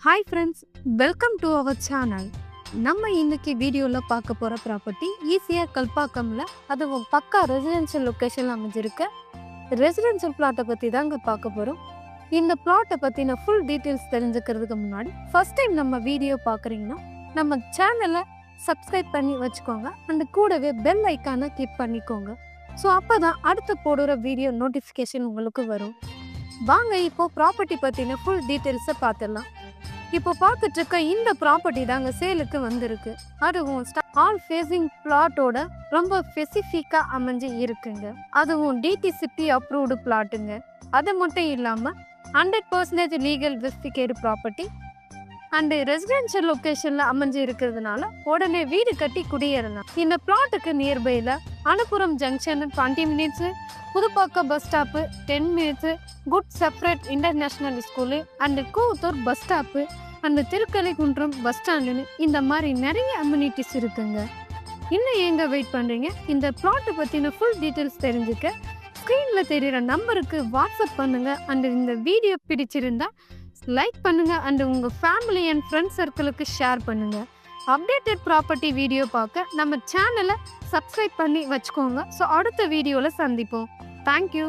Hi friends, welcome to our channel. நம்ம இன்னைக்கு வீடியோவில் பார்க்க போகிற ப்ராப்பர்ட்டி ஈஸியாக கல்பாக்கம்ல, அதுவும் பக்கா ரெசிடென்ஷியல் லொக்கேஷனில் அமைஞ்சிருக்க ரெசிடென்ஷியல் பிளாட்டை பற்றி தாங்க பார்க்க போகிறோம். இந்த பிளாட்டை பற்றின ஃபுல் டீட்டெயில்ஸ் தெரிஞ்சுக்கிறதுக்கு முன்னாடி ஃபர்ஸ்ட் டைம் நம்ம வீடியோ பார்க்குறீங்கன்னா நம்ம சேனலை சப்ஸ்கிரைப் பண்ணி வச்சுக்கோங்க. அந்த கூடவே பெல் ஐக்கானை கிளிக் பண்ணிக்கோங்க. ஸோ அப்போ தான் அடுத்து போடுற வீடியோ நோட்டிஃபிகேஷன் உங்களுக்கு வரும். வாங்க இப்போ ப்ராப்பர்ட்டி பற்றின ஃபுல் டீட்டெயில்ஸை பார்த்துடலாம். இப்போ பார்த்துட்டு இருக்க இந்த ப்ராப்பர்ட்டி தாங்க சேலுக்கு வந்திருக்கு. அதுவும் ஆல் ஃபேஸிங் பிளாட்டோட ரொம்ப ஸ்பெசிஃபிக்காக அமைஞ்சு இருக்குங்க. அதுவும் டிடிசிபி அப்ரூவ்டு பிளாட்டுங்க. அது மட்டும் இல்லாமல் 100% legal verified property and residential லொக்கேஷனில் அமைஞ்சு இருக்கிறதுனால உடனே வீடு கட்டி குடியேறலாம். இந்த பிளாட்டுக்கு நியர்பையில் Anupuram junction 20 minutes, Pudupakkam bus stop 10 minutes, Good Shepherd International School and Koothur bus stop and Thirukalukundram bus ஸ்டாண்டுன்னு இந்த மாதிரி நிறைய அம்யூனிட்டிஸ் இருக்குங்க. இன்னும் எங்கே வெயிட் பண்ணுறீங்க? இந்த பிளாட்டை பற்றின ஃபுல் டீட்டெயில்ஸ் தெரிஞ்சுக்க ஸ்க்ரீனில் தெரிகிற நம்பருக்கு வாட்ஸ்அப் பண்ணுங்கள். அண்டு இந்த வீடியோ பிடிச்சிருந்தா லைக் பண்ணுங்கள் அண்டு உங்கள் ஃபேமிலி அண்ட் ஃப்ரெண்ட்ஸ் சர்க்கிளுக்கு ஷேர் பண்ணுங்கள். அப்டேட்டட் ப்ராப்பர்ட்டி வீடியோ பார்க்க நம்ம சேனலை சப்ஸ்கிரைப் பண்ணி வச்சுக்கோங்க. ஸோ அடுத்த வீடியோவில் சந்திப்போம். தேங்க்யூ.